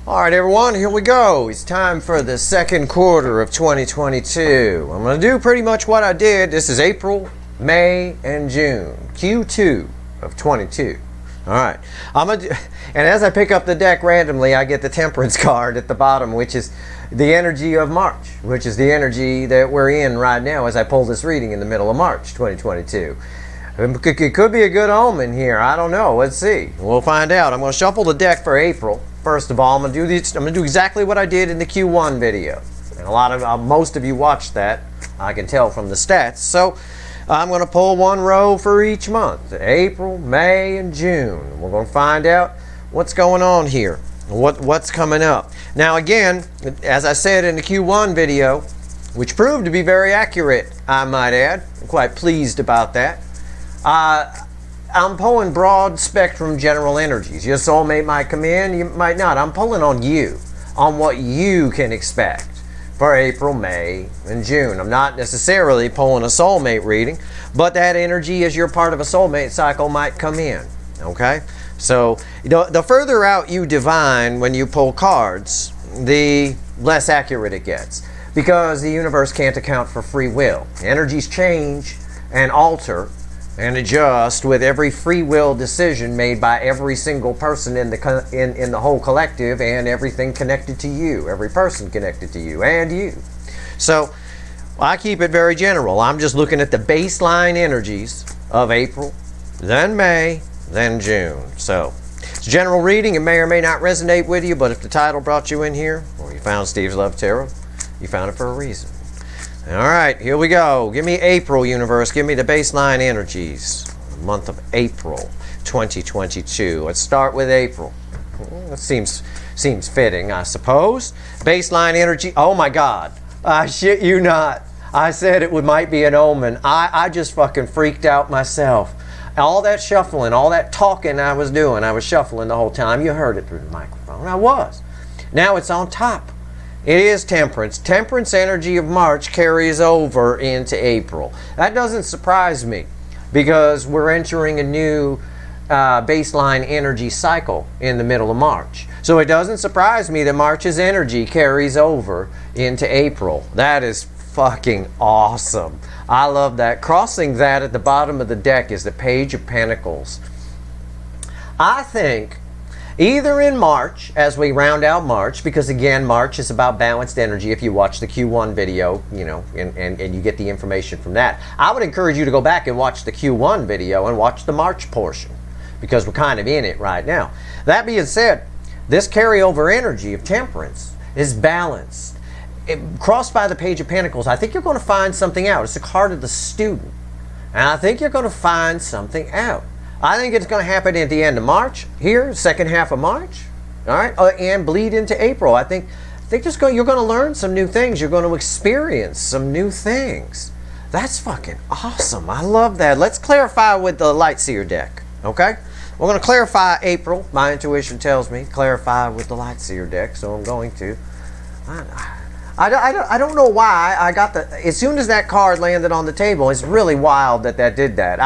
All right, everyone, here we go. It's time for the second quarter of 2022. I'm going to do pretty much what I did. This is April, May, and June. Q2 of 22. All right. And as I pick up the deck randomly, I get the Temperance card at the bottom, which is the energy of March, which is the energy that we're in right now as I pull this reading in the middle of March 2022. It could be a good omen here. I don't know. Let's see. We'll find out. I'm going to shuffle the deck for April. First of all, I'm going to do exactly what I did in the Q1 video. And most of you watched that. I can tell from the stats. So I'm going to pull one row for each month. April, May, and June. We're going to find out what's going on here. What's coming up. Now again, as I said in the Q1 video, which proved to be very accurate, I might add. I'm quite pleased about that. I'm pulling broad spectrum general energies. Your soulmate might come in, you might not. I'm pulling on you, on what you can expect for April, May, and June. I'm not necessarily pulling a soulmate reading, but that energy as you're part of a soulmate cycle might come in, okay? So the further out you divine when you pull cards, the less accurate it gets, because the universe can't account for free will. Energies change and alter and adjust with every free will decision made by every single person in the whole collective, and everything connected to you, every person connected to you and you. So I keep it very general. I'm just looking at the baseline energies of April, then May, then June. So it's a general reading. It may or may not resonate with you, but if the title brought you in here, or you found Steve's Love Tarot, you found it for a reason. All right, here we go. Give me April, universe. Give me the baseline energies. The month of April 2022. Let's start with April. That seems fitting, I suppose. Baseline energy. Oh my God. I shit you not. I said it might be an omen. I just fucking freaked out myself. All that shuffling, all that talking I was doing, I was shuffling the whole time. You heard it through the microphone. I was. Now it's on top. It is Temperance. Temperance energy of March carries over into April. That doesn't surprise me, because we're entering a new baseline energy cycle in the middle of March. So it doesn't surprise me that March's energy carries over into April. That is fucking awesome. I love that. Crossing that at the bottom of the deck is the Page of Pentacles. I think either in March, as we round out March, because again, March is about balanced energy. If you watch the Q1 video, you know, and you get the information from that. I would encourage you to go back and watch the Q1 video and watch the March portion, because we're kind of in it right now. That being said, this carryover energy of Temperance is balanced. Crossed by the Page of Pentacles, I think you're going to find something out. It's the card of the student. And I think you're going to find something out. I think it's going to happen at the end of March, here, second half of March, all right, and bleed into April. I think you're going to learn some new things. You're going to experience some new things. That's fucking awesome. I love that. Let's clarify with the Lightseer deck, okay? We're going to clarify April. My intuition tells me clarify with the Lightseer deck, so I'm going to. I don't know why I got as soon as that card landed on the table, it's really wild that did that.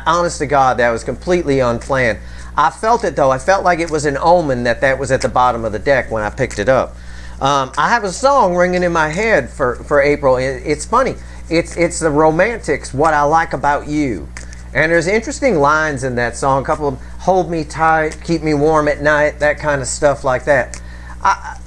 Honest to God, that was completely unplanned. I felt it though. I felt like it was an omen that was at the bottom of the deck when I picked it up. I have a song ringing in my head for April. It's funny. It's the Romantics, What I Like About You. And there's interesting lines in that song. A couple of hold me tight, keep me warm at night, that kind of stuff like that.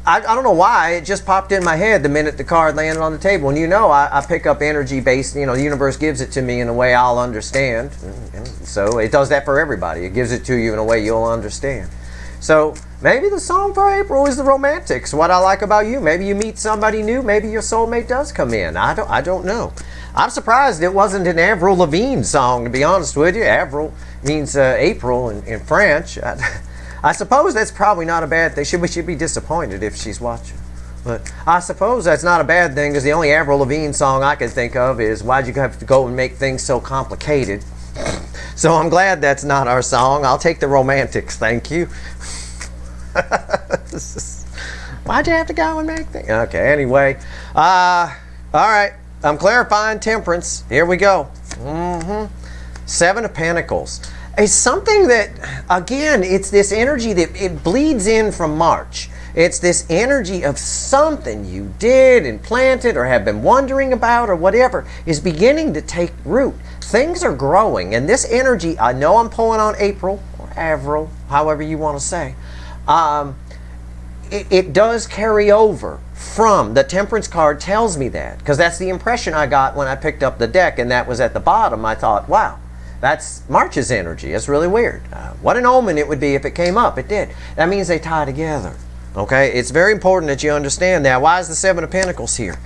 I don't know why, it just popped in my head the minute the card landed on the table. And you know, I pick up energy based, you know, the universe gives it to me in a way I'll understand. And so it does that for everybody. It gives it to you in a way you'll understand. So maybe the song for April is the Romantics, What I Like About You. Maybe you meet somebody new. Maybe your soulmate does come in. I don't know. I'm surprised it wasn't an Avril Lavigne song, to be honest with you. Avril means April in French. I suppose that's probably not a bad thing. We should be disappointed if she's watching. But I suppose that's not a bad thing, because the only Avril Lavigne song I can think of is Why'd You Have to Go and Make Things So Complicated? So I'm glad that's not our song. I'll take the Romantics, thank you. Why'd you have to go and make things? Okay, anyway. All right, I'm clarifying Temperance. Here we go. Seven of Pentacles. It's something that, again, it's this energy that it bleeds in from March. It's this energy of something you did and planted or have been wondering about or whatever is beginning to take root. Things are growing, and this energy, I know I'm pulling on April or Avril, however you want to say, it does carry over from, the Temperance card tells me that, because that's the impression I got when I picked up the deck, and that was at the bottom. I thought, wow, that's March's energy. It's really weird. What an omen it would be if it came up. It did. That means they tie together. Okay, it's very important that you understand that. Why is the Seven of Pentacles here?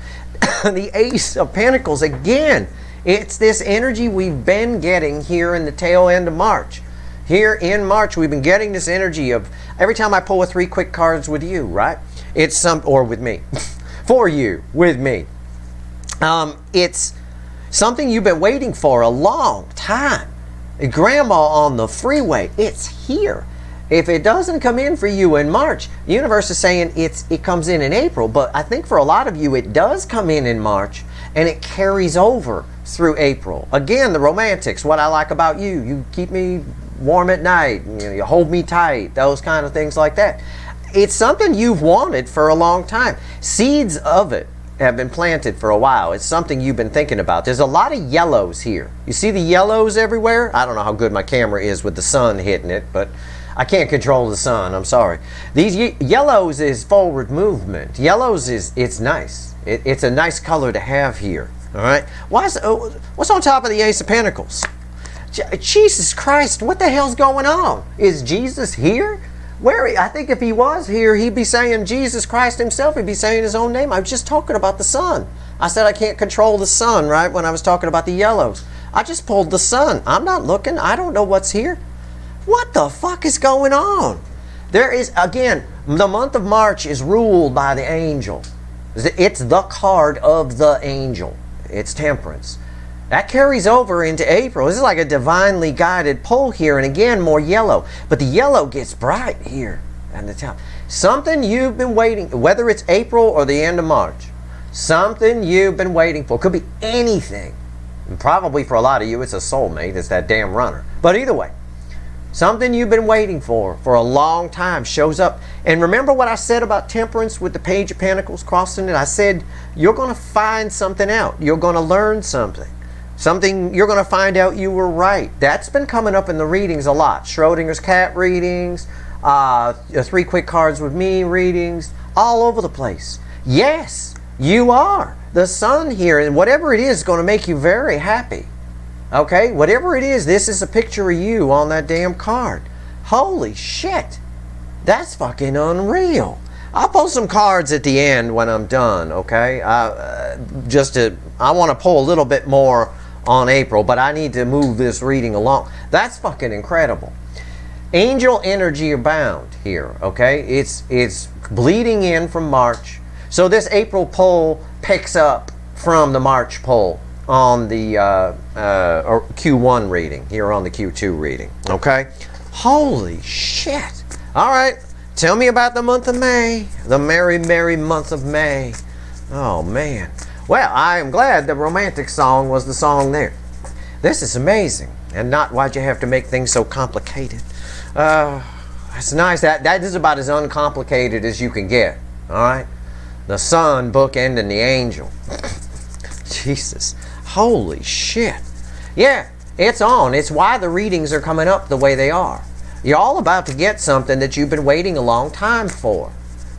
The Ace of Pentacles, again, it's this energy we've been getting here in the tail end of March. Here in March, we've been getting this energy of, every time I pull a 3 quick cards with you, right? It's or with me. For you, with me. It's something you've been waiting for a long time. Grandma on the freeway, it's here. If it doesn't come in for you in March, the universe is saying it comes in April, but I think for a lot of you it does come in March, and it carries over through April. Again, the romantics, what I like about you. You keep me warm at night, you hold me tight, those kind of things like that. It's something you've wanted for a long time. Seeds of it have been planted for a while. It's something you've been thinking about. There's a lot of yellows here. You see the yellows everywhere? I don't know how good my camera is with the sun hitting it, but I can't control the sun. I'm sorry. These yellows is forward movement. Yellows it's nice. It's a nice color to have here. All right. What's on top of the Ace of Pentacles? Jesus Christ! What the hell's going on? Is Jesus here? I think if he was here, he'd be saying Jesus Christ himself. He'd be saying his own name. I was just talking about the sun. I said I can't control the sun, right? When I was talking about the yellows. I just pulled the sun. I'm not looking. I don't know what's here. What the fuck is going on? There is, again, the month of March is ruled by the angel. It's the card of the angel. It's Temperance. That carries over into April. This is like a divinely guided pull here, and again, more yellow. But the yellow gets bright here at the top. Something you've been waiting, whether it's April or the end of March, something you've been waiting for. Could be anything. And probably for a lot of you, it's a soulmate. It's that damn runner. But either way, something you've been waiting for a long time shows up. And remember what I said about Temperance with the Page of Pentacles crossing it? I said, you're going to find something out. You're going to learn something. You're going to find out you were right. That's been coming up in the readings a lot. Schrodinger's cat readings, 3 quick cards with me readings, all over the place. Yes, you are. The sun here, and whatever it is going to make you very happy. Okay? Whatever it is, this is a picture of you on that damn card. Holy shit. That's fucking unreal. I'll pull some cards at the end when I'm done, okay? I want to pull a little bit more on April, but I need to move this reading along. That's fucking incredible. Angel energy abound here, okay? It's bleeding in from March. So this April pull picks up from the March pull on the Q1 reading, here on the Q2 reading, okay? Holy shit. All right, tell me about the month of May, the merry, merry month of May. Oh, man. Well, I am glad the romantic song was the song there. This is amazing. And not why'd you have to make things so complicated. That's nice. That is about as uncomplicated as you can get. All right? The sun bookending the angel. Jesus. Holy shit. Yeah, it's on. It's why the readings are coming up the way they are. You're all about to get something that you've been waiting a long time for.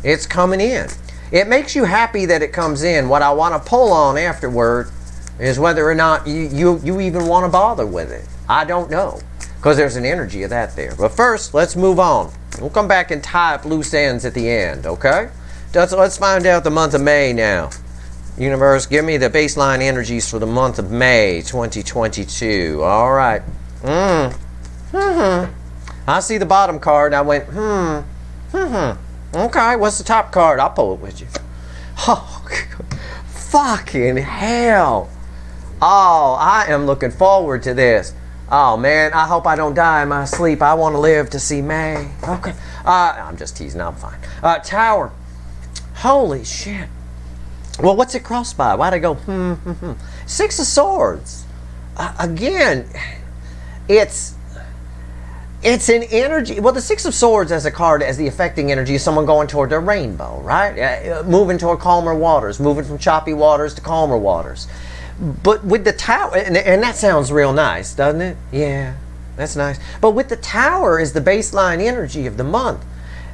It's coming in. It makes you happy that it comes in. What I want to pull on afterward is whether or not you even want to bother with it. I don't know, because there's an energy of that there. But first, let's move on. We'll come back and tie up loose ends at the end, okay? Let's find out the month of May now. Universe, give me the baseline energies for the month of May 2022. All right. I see the bottom card, and I went, Okay, what's the top card? I'll pull it with you. Oh, fucking hell. Oh, I am looking forward to this. Oh, man, I hope I don't die in my sleep. I want to live to see May. Okay. I'm just teasing. I'm fine. Tower. Holy shit. Well, what's it crossed by? Why'd I go, 6 of Swords. Again, it's It's an energy. Well, the Six of Swords as a card, as the affecting energy, is someone going toward the rainbow, right? Moving toward calmer waters, moving from choppy waters to calmer waters. But with the Tower, and that sounds real nice, doesn't it? Yeah, that's nice. But with the Tower is the baseline energy of the month.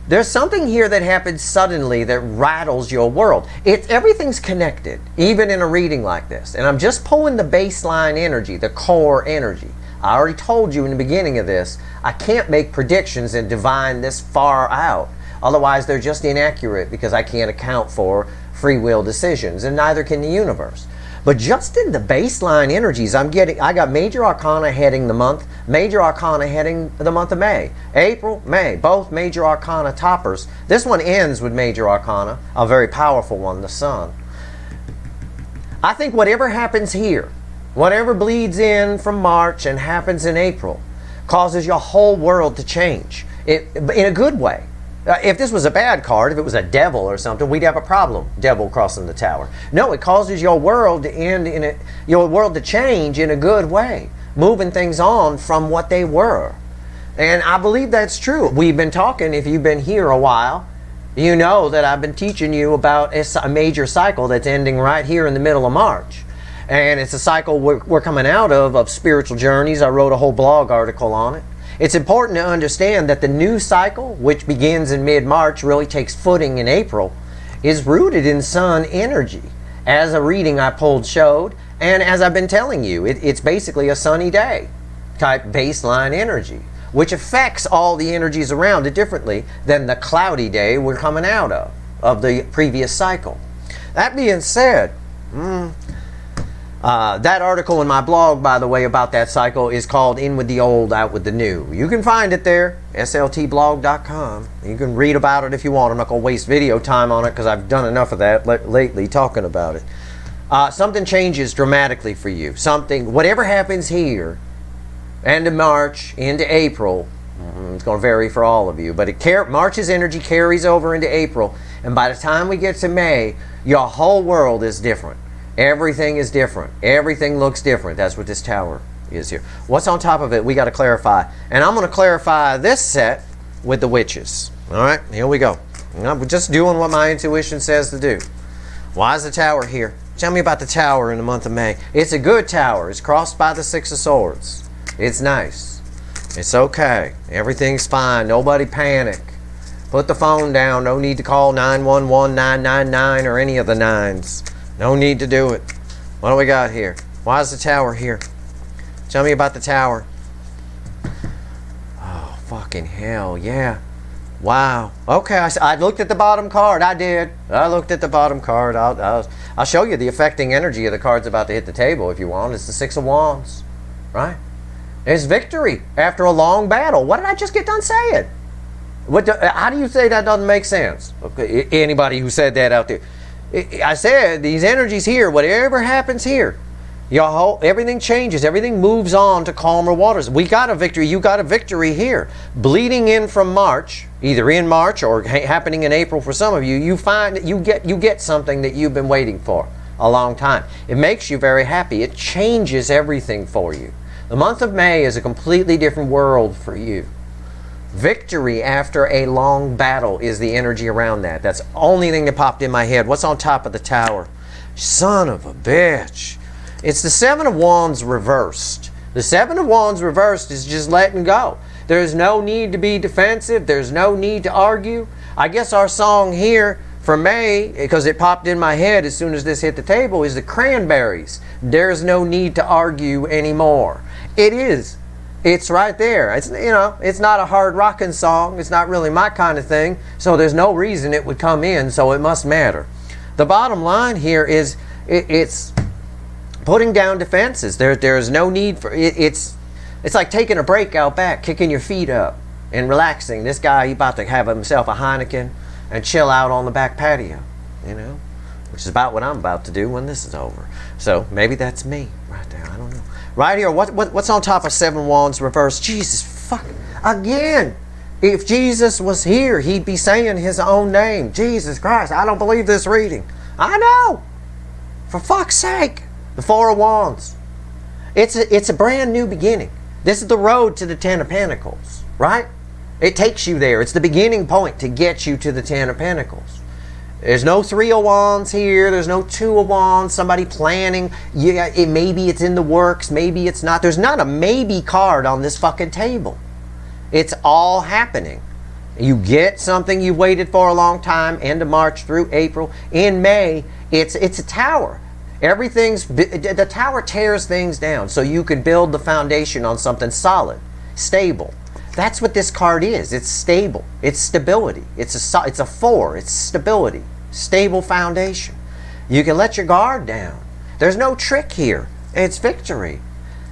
There's something here that happens suddenly that rattles your world. Everything's connected, even in a reading like this. And I'm just pulling the baseline energy, the core energy. I already told you in the beginning of this, I can't make predictions and divine this far out. Otherwise, they're just inaccurate because I can't account for free will decisions, and neither can the universe. But just in the baseline energies, I got major arcana heading the month, major arcana heading the month of May. April, May, both major arcana toppers. This one ends with major arcana, a very powerful one, the Sun. I think whatever happens here, whatever bleeds in from March and happens in April, causes your whole world to change in a good way. If this was a bad card, if it was a devil or something, we'd have a problem. Devil crossing the Tower. No, it causes your world to end your world to change in a good way, moving things on from what they were. And I believe that's true. We've been talking, if you've been here a while, you know that I've been teaching you about a major cycle that's ending right here in the middle of March. And it's a cycle we're coming out of spiritual journeys. I wrote a whole blog article on it. It's important to understand that the new cycle, which begins in mid-March, really takes footing in April, is rooted in Sun energy. As a reading I pulled showed, and as I've been telling you, it's basically a sunny day type baseline energy, which affects all the energies around it differently than the cloudy day we're coming out of the previous cycle. That being said, that article in my blog, by the way, about that cycle is called In With the Old, Out With the New. You can find it there, sltblog.com. You can read about it if you want. I'm not going to waste video time on it because I've done enough of that lately talking about it. Something changes dramatically for you. Whatever happens here, end of March, into April, it's going to vary for all of you, but March's energy carries over into April, and by the time we get to May, your whole world is different. Everything is different. Everything looks different. That's what this Tower is here. What's on top of it, we got to clarify. And I'm going to clarify this set with the witches. All right, here we go. I'm just doing what my intuition says to do. Why is the Tower here? Tell me about the Tower in the month of May. It's a good Tower. It's crossed by the Six of Swords. It's nice. It's okay. Everything's fine. Nobody panic. Put the phone down. No need to call 911, 999, or any of the nines. No need to do it. What do we got here? Why is the Tower here? Tell me about the Tower. Oh, fucking hell, yeah. Wow. Okay, I looked at the bottom card. I did. I looked at the bottom card. I'll show you the affecting energy of the cards about to hit the table if you want. It's the Six of Wands, right? It's victory after a long battle. What did I just get done saying? How do you say that doesn't make sense? Okay, anybody who said that out there. I said these energies here, whatever happens here, everything changes, everything moves on to calmer waters. We got a victory, you got a victory here. Bleeding in from March, either in March or happening in April for some of you, you find that you get something that you've been waiting for a long time. It makes you very happy. It changes everything for you. The month of May is a completely different world for you. Victory after a long battle is the energy around that. That's the only thing that popped in my head. What's on top of the Tower? Son of a bitch. It's the Seven of Wands reversed. The Seven of Wands reversed is just letting go. There's no need to be defensive. There's no need to argue. I guess our song here for May, because it popped in my head as soon as this hit the table, is the Cranberries. There's no need to argue anymore. It is. It's right there. It's not a hard rocking song. It's not really my kind of thing. So there's no reason it would come in. So it must matter. The bottom line here is it's putting down defenses. There's no need for it. It's like taking a break out back, kicking your feet up and relaxing. This guy, he about to have himself a Heineken and chill out on the back patio, which is about what I'm about to do when this is over. So maybe that's me right there. I don't know. Right here, what's on top of Seven Wands reversed? Jesus, fuck. Again, if Jesus was here, he'd be saying his own name. Jesus Christ, I don't believe this reading. I know. For fuck's sake. The Four of Wands. It's a brand new beginning. This is the road to the Ten of Pentacles, right? It takes you there. It's the beginning point to get you to the Ten of Pentacles. There's no Three of Wands here. There's no Two of Wands. Somebody planning. Maybe it's in the works. Maybe it's not. There's not a maybe card on this fucking table. It's all happening. You get something you waited for a long time, end of March through April. In May, it's a tower. The tower tears things down so you can build the foundation on something solid, stable. That's what this card is. It's stable. It's stability. It's a 4. It's stability. Stable foundation. You can let your guard down. There's no trick here. It's victory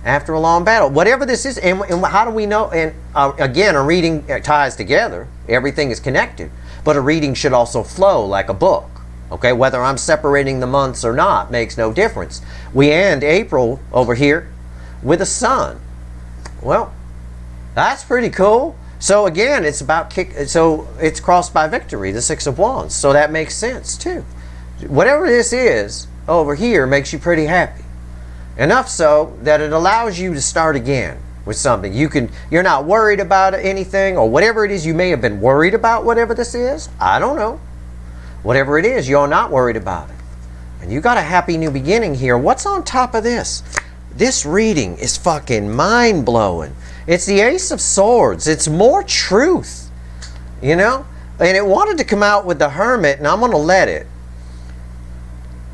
after a long battle. Whatever this is, and how do we know? And again, a reading ties together. Everything is connected. But a reading should also flow like a book. Okay, whether I'm separating the months or not makes no difference. We end April over here with a sun. Well, that's pretty cool. So again, it's about so it's crossed by victory, the Six of Wands. So that makes sense too. Whatever this is over here makes you pretty happy. Enough so that it allows you to start again with something. You're not worried about anything, or whatever it is you may have been worried about, whatever this is. I don't know. Whatever it is, you're not worried about it. And you got a happy new beginning here. What's on top of this? This reading is fucking mind-blowing. It's the Ace of Swords. It's more truth, you know? And it wanted to come out with the Hermit, and I'm going to let it.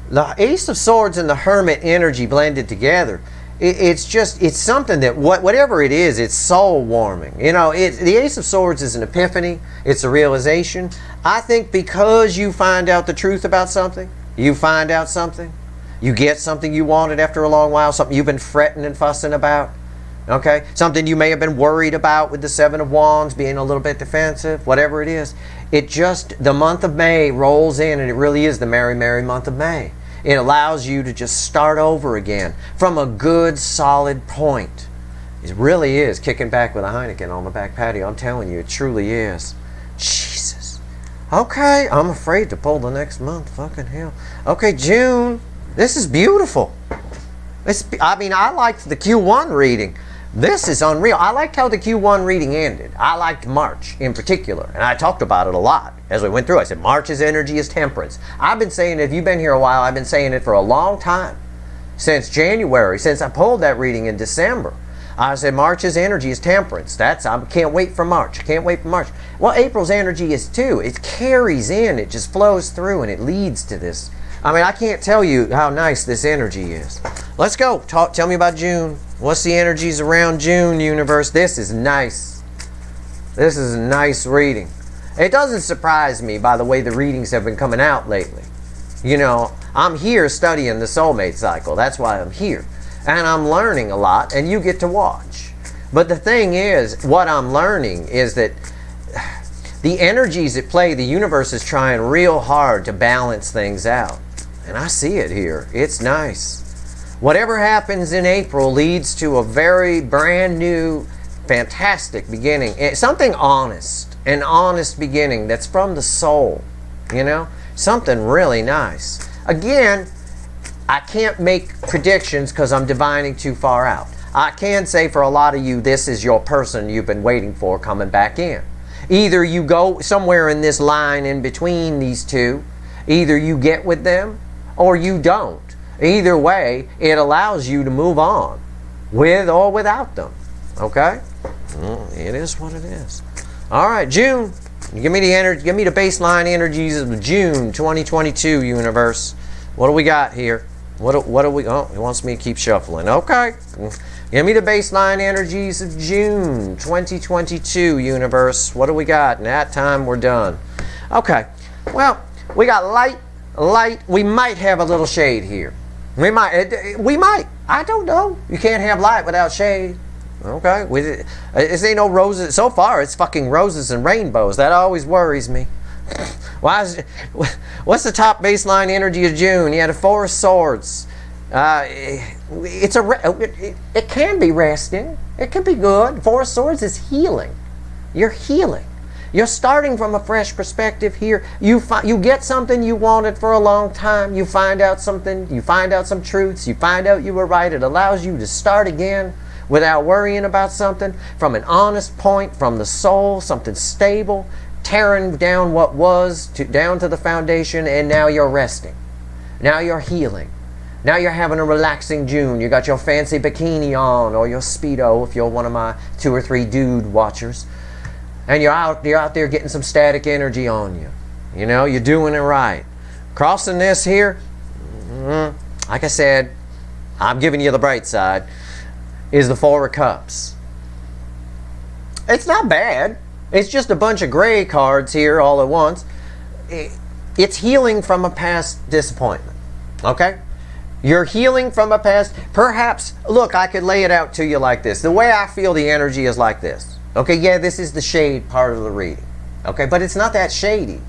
The Ace of Swords and the Hermit energy blended together. It's something that, whatever it is, it's soul-warming. You know, the Ace of Swords is an epiphany. It's a realization. I think because you find out the truth about something, you find out something, you get something you wanted after a long while, something you've been fretting and fussing about, okay? Something you may have been worried about with the Seven of Wands, being a little bit defensive, whatever it is. The month of May rolls in, and it really is the merry, merry month of May. It allows you to just start over again from a good, solid point. It really is kicking back with a Heineken on the back patio. I'm telling you, it truly is. Jesus. Okay, I'm afraid to pull the next month. Fucking hell. Okay, June. This is beautiful. I liked the Q1 reading. This is unreal. I liked how the Q1 reading ended. I liked March in particular, and I talked about it a lot as we went through. I said March's energy is temperance. I've been saying it, if you've been here a while, I've been saying it for a long time. Since January, since I pulled that reading in December. I said March's energy is temperance. I can't wait for March. I can't wait for March. Well, April's energy is too. It carries in. It just flows through, and it leads to this. I mean, I can't tell you how nice this energy is. Let's go. Tell me about June. What's the energies around June, universe? This is nice. This is a nice reading. It doesn't surprise me by the way the readings have been coming out lately. You know, I'm here studying the soulmate cycle. That's why I'm here. And I'm learning a lot, and you get to watch. But the thing is, what I'm learning is that the energies at play, the universe is trying real hard to balance things out. And I see it here. It's nice. Whatever happens in April leads to a very brand new, fantastic beginning. Something honest, an honest beginning that's from the soul, you know? Something really nice. Again, I can't make predictions because I'm divining too far out. I can say for a lot of you, this is your person you've been waiting for coming back in. Either you go somewhere in this line in between these two, either you get with them or you don't. Either way, it allows you to move on, with or without them. Okay? It is what it is. All right, June. Give me the energy. Give me the baseline energies of June 2022, universe. What do we got here? What do we? Oh, it wants me to keep shuffling. Okay. Give me the baseline energies of June 2022, universe. What do we got? And that time we're done. Okay. Well, we got light. We might have a little shade here. We might. I don't know. You can't have light without shade. Okay. This ain't no roses. So far, it's fucking roses and rainbows. That always worries me. What's the top baseline energy of June? You had a Four of Swords. It can be resting. It can be good. Four of Swords is healing. You're healing. You're starting from a fresh perspective here. You get something you wanted for a long time. You find out something. You find out some truths. You find out you were right. It allows you to start again without worrying about something, from an honest point, from the soul, something stable, tearing down what was, down to the foundation, and now you're resting. Now you're healing. Now you're having a relaxing June. You got your fancy bikini on, or your Speedo if you're one of my 2 or 3 dude watchers. And you're out there getting some static energy on you. You know, you're doing it right. Crossing this here, like I said, I'm giving you the bright side, is the 4 of Cups. It's not bad. It's just a bunch of gray cards here all at once. It's healing from a past disappointment. Okay? You're healing from a past, perhaps, look, I could lay it out to you like this. The way I feel the energy is like this. Okay, yeah, this is the shade part of the reading. Okay, but it's not that shady.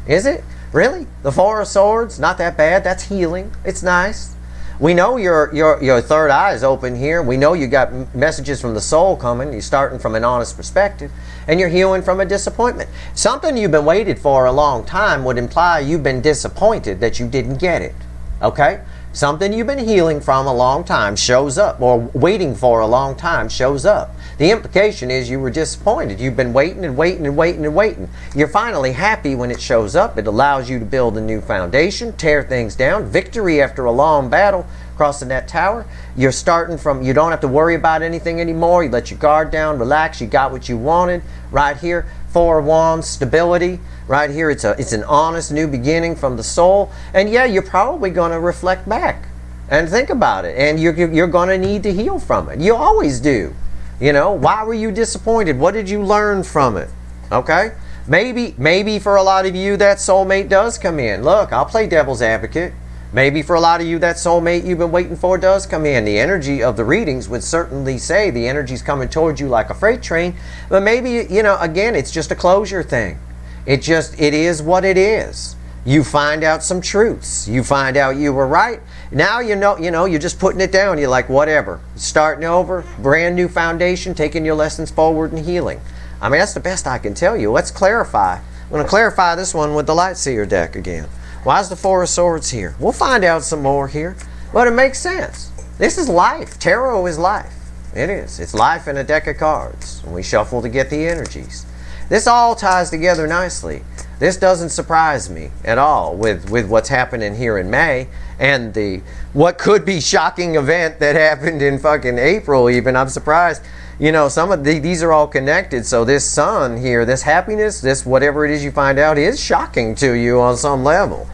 Is it? Really? The 4 of Swords, not that bad. That's healing. It's nice. We know your third eye is open here. We know you got messages from the soul coming. You're starting from an honest perspective. And you're healing from a disappointment. Something you've been waiting for a long time would imply you've been disappointed that you didn't get it. Okay? Something you've been healing from a long time shows up, or waiting for a long time shows up. The implication is you were disappointed. You've been waiting and waiting and waiting and waiting. You're finally happy when it shows up. It allows you to build a new foundation, tear things down, victory after a long battle, crossing that tower. You're starting from, you don't have to worry about anything anymore. You let your guard down, relax, you got what you wanted. Right here, 4 of Wands, stability. Right here, it's an honest new beginning from the soul. And yeah, you're probably going to reflect back and think about it. And you're going to need to heal from it. You always do. You know, why were you disappointed? What did you learn from it? Okay? Maybe for a lot of you that soulmate does come in. Look, I'll play devil's advocate. Maybe for a lot of you that soulmate you've been waiting for does come in. The energy of the readings would certainly say the energy's coming towards you like a freight train. But maybe, you know, again, it's just a closure thing. It is what it is. You find out some truths. You find out you were right. Now you know, you're just putting it down. You're like, whatever. Starting over, brand new foundation, taking your lessons forward and healing. I mean, that's the best I can tell you. Let's clarify. I'm going to clarify this one with the Light Seer deck again. Why is the 4 of Swords here? We'll find out some more here. But it makes sense. This is life. Tarot is life. It is. It's life in a deck of cards. And we shuffle to get the energies. This all ties together nicely. This doesn't surprise me at all with what's happening here in May and the what could be shocking event that happened in fucking April even. I'm surprised. You know, some of these are all connected. So this sun here, this happiness, this whatever it is you find out is shocking to you on some level.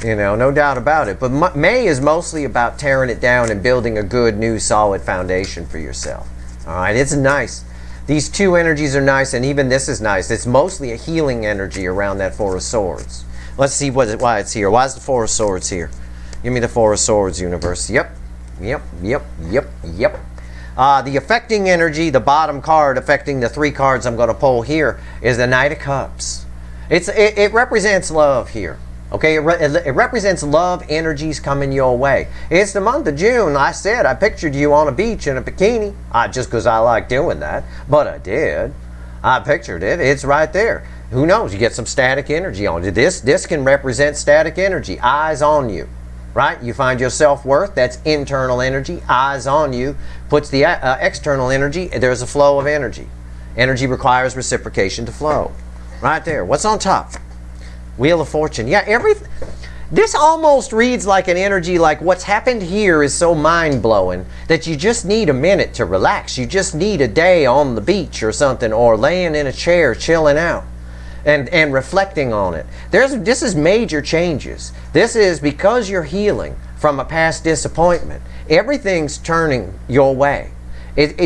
You know, no doubt about it. But May is mostly about tearing it down and building a good, new, solid foundation for yourself. All right, it's nice. These 2 energies are nice, and even this is nice. It's mostly a healing energy around that 4 of Swords. Let's see why it's here. Why is the 4 of Swords here? Give me the 4 of Swords, universe. Yep. The affecting energy, the bottom card affecting the 3 cards I'm going to pull here, is the Knight of Cups. It represents love here. Okay, it represents love energies coming your way. It's the month of June. I said I pictured you on a beach in a bikini. Just because I like doing that. But I did. I pictured it. It's right there. Who knows? You get some static energy on you. This can represent static energy. Eyes on you. Right? You find your self-worth. That's internal energy. Eyes on you puts the external energy. There's a flow of energy. Energy requires reciprocation to flow. Right there. What's on top? Wheel of Fortune. Yeah, this almost reads like an energy like what's happened here is so mind-blowing that you just need a minute to relax. You just need a day on the beach or something, or laying in a chair chilling out and reflecting on it. This is major changes. This is because you're healing from a past disappointment. Everything's turning your way.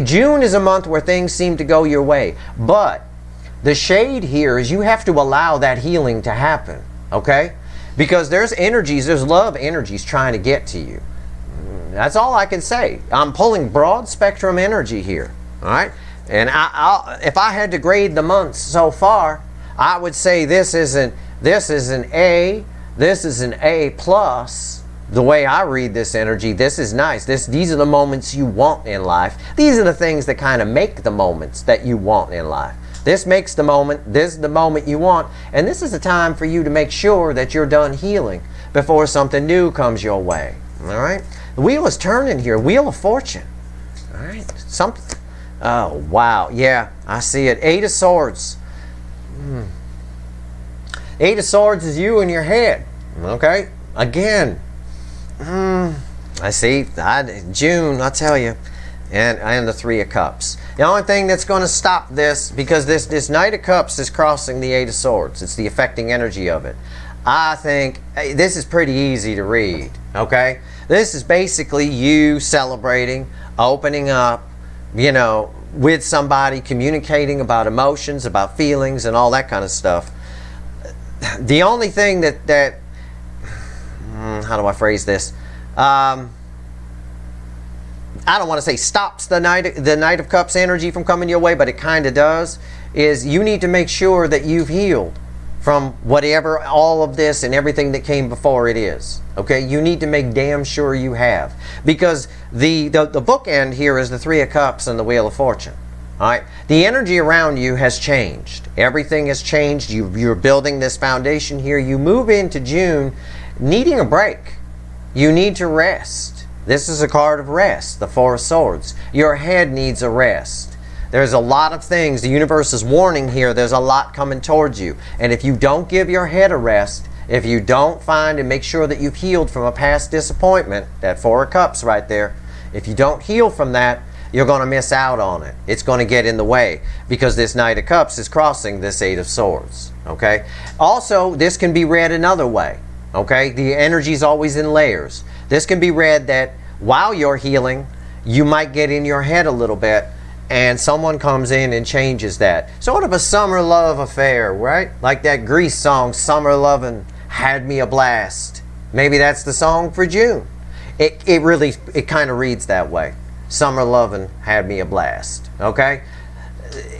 June is a month where things seem to go your way, but the shade here is you have to allow that healing to happen, okay? Because there's love energies trying to get to you. That's all I can say. I'm pulling broad spectrum energy here, all right? And if I had to grade the months so far, I would say this is an A, this is an A plus. The way I read this energy, this is nice. These are the moments you want in life. These are the things that kind of make the moments that you want in life. This makes the moment, this is the moment you want, and this is the time for you to make sure that you're done healing before something new comes your way. All right? The wheel is turning here, Wheel of Fortune. All All right, something. Oh, wow. Yeah, I see it. Eight of Swords. Eight of Swords is you in your head. Okay? Again. I see. June, I'll tell you. And the Three of Cups. The only thing that's going to stop this, because this Knight of Cups is crossing the Eight of Swords. It's the affecting energy of it. I think this is pretty easy to read. Okay? This is basically you celebrating, opening up, you know, with somebody, communicating about emotions, about feelings, and all that kind of stuff. The only thing that how do I phrase this? I don't want to say stops the Knight of Cups energy from coming your way, but it kind of does, is you need to make sure that you've healed from whatever all of this and everything that came before it is. Okay? You need to make damn sure you have. Because the bookend here is the Three of Cups and the Wheel of Fortune. All right? The energy around you has changed. Everything has changed. You're building this foundation here. You move into June needing a break. You need to rest. This is a card of rest, the Four of Swords. Your head needs a rest. There's a lot of things. The universe is warning here. There's a lot coming towards you. And if you don't give your head a rest, if you don't find and make sure that you've healed from a past disappointment, that Four of Cups right there, if you don't heal from that, you're going to miss out on it. It's going to get in the way because this Knight of Cups is crossing this Eight of Swords. Okay? Also, this can be read another way. Okay? The energy is always in layers. This can be read that while you're healing, you might get in your head a little bit, and someone comes in and changes that. Sort of a summer love affair, right? Like that Grease song, Summer Lovin' Had Me a Blast. Maybe that's the song for June. It kind of reads that way. Summer Lovin' Had Me a Blast. Okay?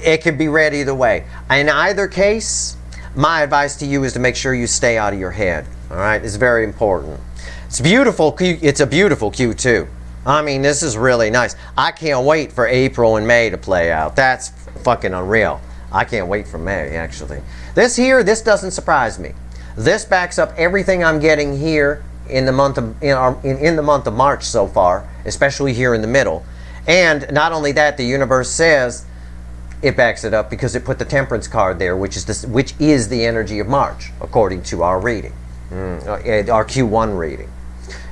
It could be read either way. In either case, my advice to you is to make sure you stay out of your head. All right? It's very important. It's beautiful. It's a beautiful Q2. I mean, this is really nice. I can't wait for April and May to play out. That's fucking unreal. I can't wait for May, actually. This doesn't surprise me. This backs up everything I'm getting here in the month of in the month of March so far, especially here in the middle. And not only that, the universe says it backs it up because it put the Temperance card there, which is the energy of March, according to our reading, our Q1 reading.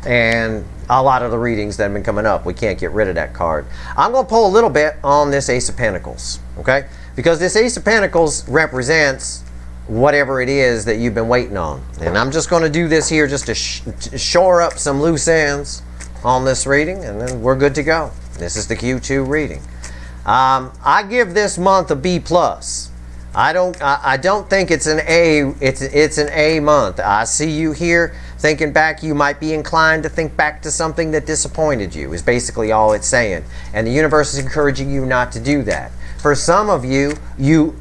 And a lot of the readings that have been coming up, we can't get rid of that card. I'm going to pull a little bit on this Ace of Pentacles, okay? Because this Ace of Pentacles represents whatever it is that you've been waiting on. And I'm just going to do this here just to shore up some loose ends on this reading, and then we're good to go. This is the Q2 reading. I give this month a B+. I don't think it's an A. It's an A month. I see you here thinking back. You might be inclined to think back to something that disappointed you, is basically all it's saying. And the universe is encouraging you not to do that. For some of you, you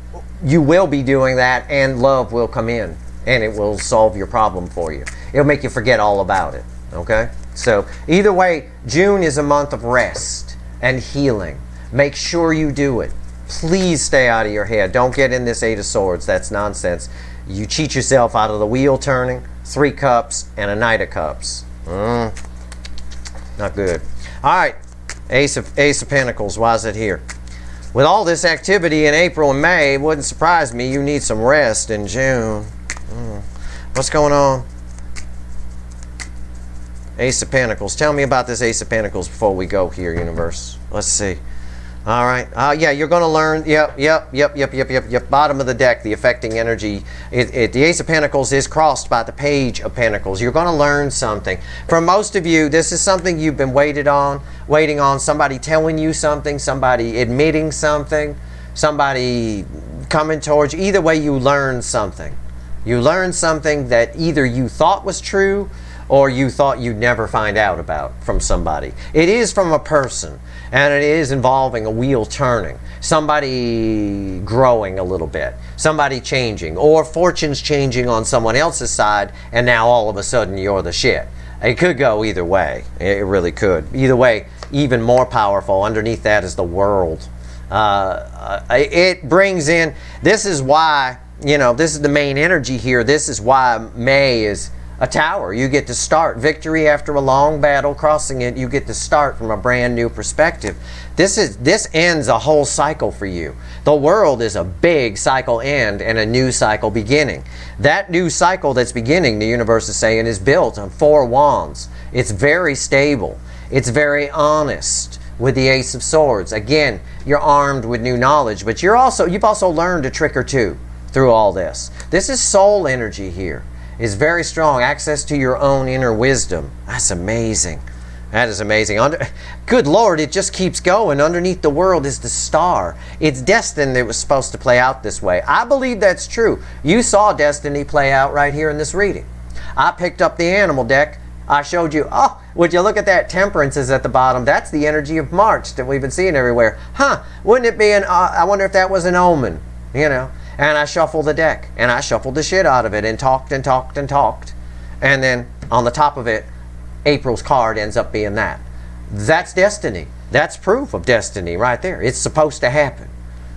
will be doing that, and love will come in, and it will solve your problem for you. It'll make you forget all about it. Okay? So either way, June is a month of rest and healing. Make sure you do it. Please stay out of your head. Don't get in this Eight of Swords. That's nonsense. You cheat yourself out of the wheel turning, Three Cups, and a Knight of Cups. Not good. All right, Ace of Pentacles. Why is it here? With all this activity in April and May, it wouldn't surprise me you need some rest in June. What's going on? Ace of Pentacles. Tell me about this Ace of Pentacles before we go here, universe. Let's see. All right. Yeah, you're going to learn. Yep. Bottom of the deck, the affecting energy. The Ace of Pentacles is crossed by the Page of Pentacles. You're going to learn something. For most of you, this is something you've been waiting on. Somebody telling you something, somebody admitting something, somebody coming towards you. Either way, you learn something. You learn something that either you thought was true or you thought you'd never find out about from somebody. It is from a person. And it is involving a wheel turning, somebody growing a little bit, somebody changing, or fortunes changing on someone else's side, and now all of a sudden you're the shit. It could go either way. It really could. Either way, even more powerful. Underneath that is the World. It brings in, this is why, this is the main energy here. This is why May is A tower, you get to start. Victory after a long battle, crossing it, you get to start from a brand new perspective. This ends a whole cycle for you. The world is a big cycle end and a new cycle beginning. That new cycle that's beginning, the universe is saying, is built on 4 wands. It's very stable. It's very honest with the Ace of Swords. Again, you're armed with new knowledge, but you've also learned a trick or two through all this. This is soul energy here. Is very strong. Access to your own inner wisdom. That's amazing. That is amazing. Good Lord, it just keeps going. Underneath the world is the star. It's destined that it was supposed to play out this way. I believe that's true. You saw destiny play out right here in this reading. I picked up the animal deck. I showed you, oh, would you look at that? Temperance is at the bottom. That's the energy of March that we've been seeing everywhere. Huh, wouldn't it be I wonder if that was an omen, you know? And I shuffled the deck, and I shuffled the shit out of it, and talked and talked and talked. And then on the top of it, April's card ends up being that. That's destiny. That's proof of destiny right there. It's supposed to happen.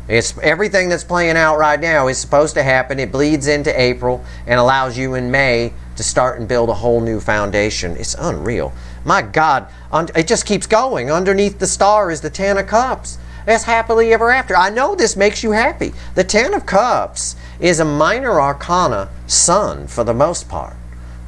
It's everything that's playing out right now is supposed to happen. It bleeds into April and allows you in May to start and build a whole new foundation. It's unreal. My God, it just keeps going. Underneath the star is the 10 of Cups. That's happily ever after. I know this makes you happy. The 10 of Cups is a minor arcana sun for the most part.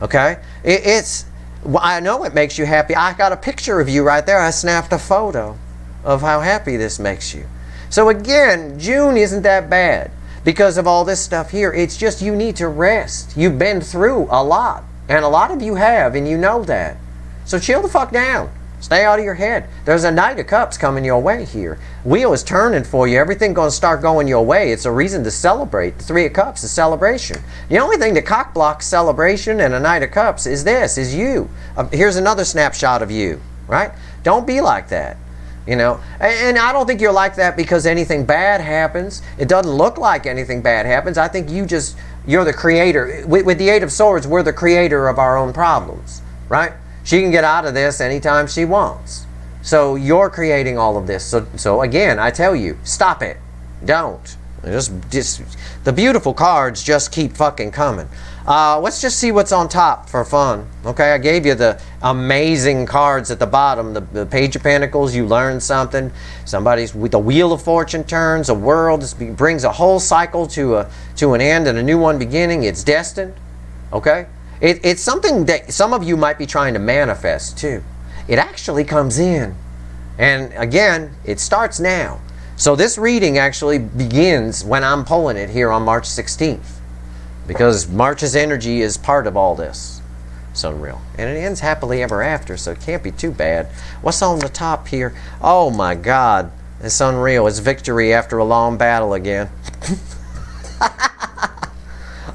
Okay? I know it makes you happy. I got a picture of you right there. I snapped a photo of how happy this makes you. So again, June isn't that bad because of all this stuff here. It's just you need to rest. You've been through a lot. And a lot of you have, and you know that. So chill the fuck down. Stay out of your head. There's a Knight of Cups coming your way here. Wheel is turning for you. Everything going to start going your way. It's a reason to celebrate. The 3 of Cups is celebration. The only thing that cock blocks celebration and a Knight of Cups is this, is you. Here's another snapshot of you, right? Don't be like that, you know. And I don't think you're like that because anything bad happens. It doesn't look like anything bad happens. I think you're the creator. With the 8 of Swords, we're the creator of our own problems, right? She can get out of this anytime she wants. So you're creating all of this. So again, I tell you, stop it. Don't. Just the beautiful cards just keep fucking coming. Let's just see what's on top for fun. Okay, I gave you the amazing cards at the bottom. The Page of Pentacles, you learn something. Somebody's with the Wheel of Fortune turns. A world brings a whole cycle to an end and a new one beginning. It's destined. Okay. It's something that some of you might be trying to manifest too. It actually comes in. And again, it starts now. So this reading actually begins when I'm pulling it here on March 16th. Because March's energy is part of all this. It's unreal. And it ends happily ever after, so it can't be too bad. What's on the top here? Oh my God. It's unreal. It's victory after a long battle again.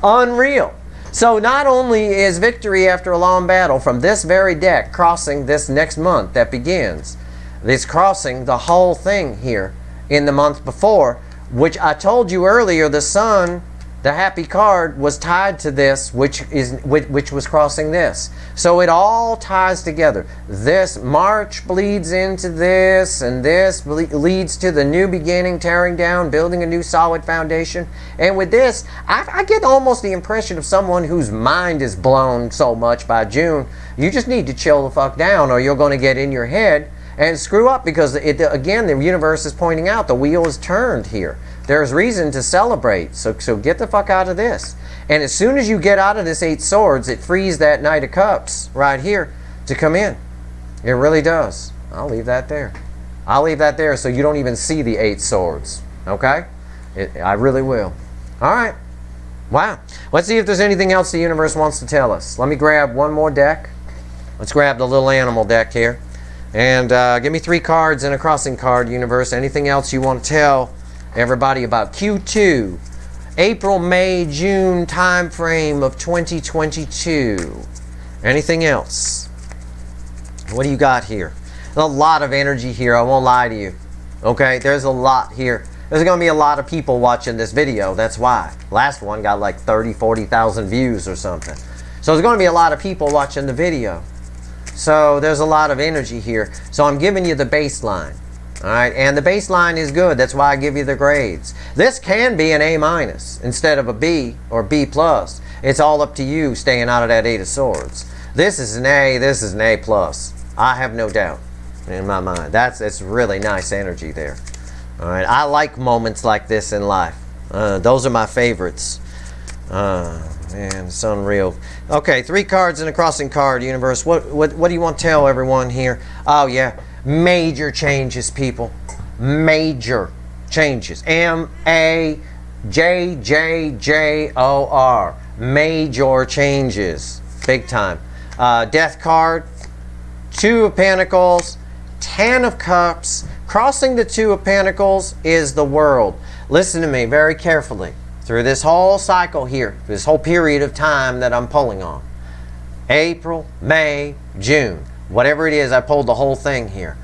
Unreal. So not only is victory after a long battle from this very deck crossing this next month that begins, it's crossing the whole thing here in the month before, which I told you earlier, the sun, the happy card, was tied to this, which was crossing this. So it all ties together. This March bleeds into this, and this leads to the new beginning, tearing down, building a new solid foundation. And with this, I get almost the impression of someone whose mind is blown so much by June. You just need to chill the fuck down, or you're going to get in your head and screw up, because again, the universe is pointing out the wheel is turned here. There's reason to celebrate, so get the fuck out of this. And as soon as you get out of this 8 swords, it frees that Knight of Cups right here to come in. It really does. I'll leave that there. I'll leave that there so you don't even see the 8 swords. Okay? I really will. All right. Wow. Let's see if there's anything else the universe wants to tell us. Let me grab one more deck. Let's grab the little animal deck here. And give me 3 cards and a crossing card, universe. Anything else you want to tell everybody about Q2, April, May, June time frame of 2022? Anything else? What do you got here? There's a lot of energy here. I won't lie to you. Okay, there's a lot here. There's going to be a lot of people watching this video. That's why. Last one got like 30, 40,000 views or something. So there's going to be a lot of people watching the video. So there's a lot of energy here. So I'm giving you the baseline. All right, and the baseline is good. That's why I give you the grades. This can be an A- instead of a B or B+. It's all up to you staying out of that Eight of Swords. This is an A, this is an A+. I have no doubt in my mind. It's really nice energy there. All right, I like moments like this in life. Those are my favorites. Man, it's unreal. Okay, 3 cards in a crossing card, universe. What do you want to tell everyone here? Oh yeah, major changes, people. Major changes. M-A-J-J-J-O-R. Major changes. Big time. Death card. 2 of Pentacles. 10 of Cups. Crossing the 2 of Pentacles is the World. Listen to me very carefully. Through this whole cycle here, this whole period of time that I'm pulling on. April, May, June. Whatever it is, I pulled the whole thing here.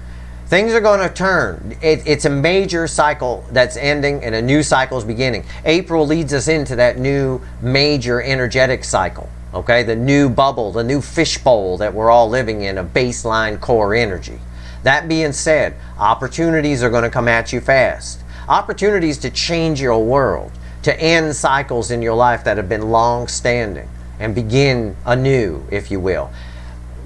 Things are going to turn. It's a major cycle that's ending and a new cycle is beginning. April leads us into that new major energetic cycle. Okay, the new bubble, the new fishbowl that we're all living in, a baseline core energy. That being said, opportunities are going to come at you fast. Opportunities to change your world, to end cycles in your life that have been long-standing and begin anew, if you will.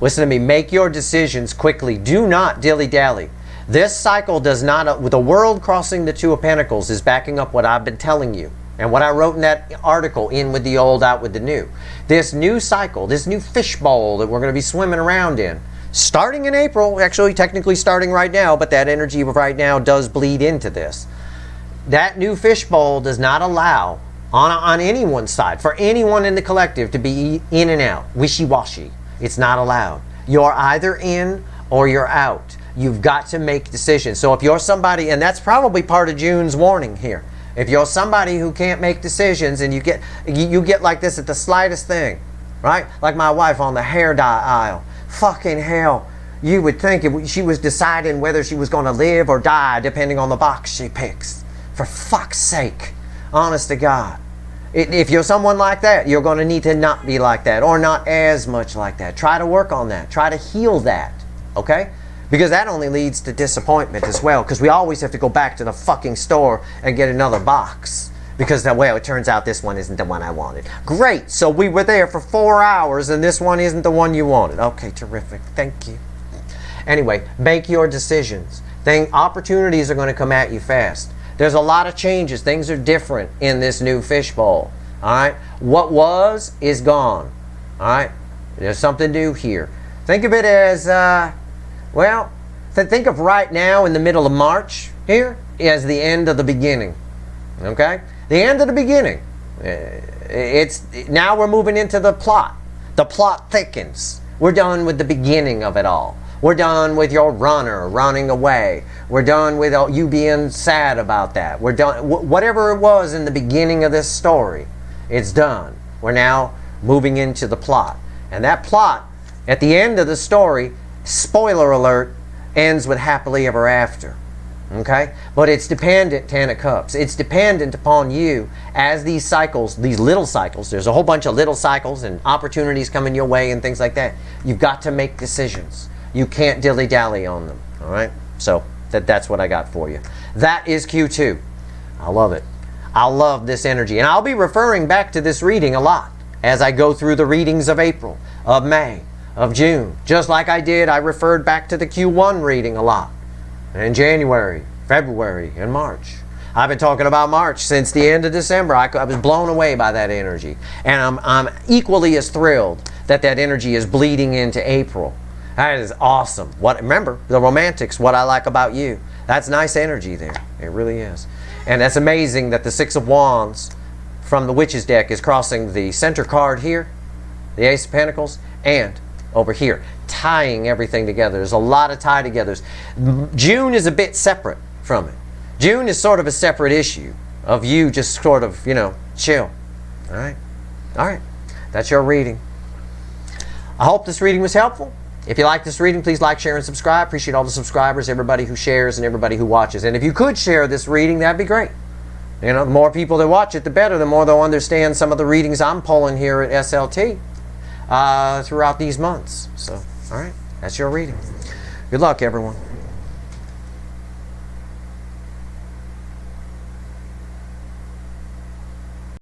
Listen to me, make your decisions quickly. Do not dilly-dally. This cycle does not, with the World crossing the 2 of Pentacles is backing up what I've been telling you and what I wrote in that article, In with the Old, Out with the New. This new cycle, this new fishbowl that we're going to be swimming around in, starting in April, actually technically starting right now, but that energy of right now does bleed into this. That new fishbowl does not allow, on anyone's side, for anyone in the collective to be in and out, wishy-washy. It's not allowed. You're either in or you're out. You've got to make decisions. So if you're somebody, and that's probably part of June's warning here, if you're somebody who can't make decisions and you get like this at the slightest thing, right? Like my wife on the hair dye aisle. Fucking hell. You would think she was deciding whether she was going to live or die depending on the box she picks. For fuck's sake. Honest to God. If you're someone like that, you're going to need to not be like that or not as much like that. Try to work on that. Try to heal that. Okay? Because that only leads to disappointment as well. Because we always have to go back to the fucking store and get another box. Because, well, it turns out this one isn't the one I wanted. Great. So we were there for 4 hours and this one isn't the one you wanted. Okay, terrific. Thank you. Anyway, make your decisions. Opportunities are going to come at you fast. There's a lot of changes. Things are different in this new fishbowl. All right? What was is gone. All right? There's something new here. Think of it as, well, think of right now in the middle of March here as the end of the beginning. Okay? The end of the beginning. Now we're moving into the plot. The plot thickens. We're done with the beginning of it all. We're done with your runner running away. We're done with you being sad about that. We're done. Whatever it was in the beginning of this story, it's done. We're now moving into the plot. And that plot, at the end of the story, spoiler alert, ends with happily ever after. Okay? But it's dependent, 10 of Cups. It's dependent upon you as these cycles, these little cycles, there's a whole bunch of little cycles and opportunities coming your way and things like that. You've got to make decisions. You can't dilly-dally on them. All right? So that's what I got for you. That is Q2. I love it. I love this energy. And I'll be referring back to this reading a lot as I go through the readings of April, of May, of June. Just like I did, I referred back to the Q1 reading a lot. In January, February, and March. I've been talking about March since the end of December. I was blown away by that energy. And I'm equally as thrilled that that energy is bleeding into April. That is awesome. Remember, the romantics, what I like about you. That's nice energy there. It really is. And that's amazing that the 6 of Wands from the Witch's deck is crossing the center card here, the Ace of Pentacles, and over here, tying everything together. There's a lot of tie-togethers. June is a bit separate from it. June is sort of a separate issue of you just sort of, chill. All right? All right. That's your reading. I hope this reading was helpful. If you like this reading, please like, share, and subscribe. Appreciate all the subscribers, everybody who shares, and everybody who watches. And if you could share this reading, that'd be great. The more people that watch it, the better. The more they'll understand some of the readings I'm pulling here at SLT throughout these months. So, all right, that's your reading. Good luck, everyone.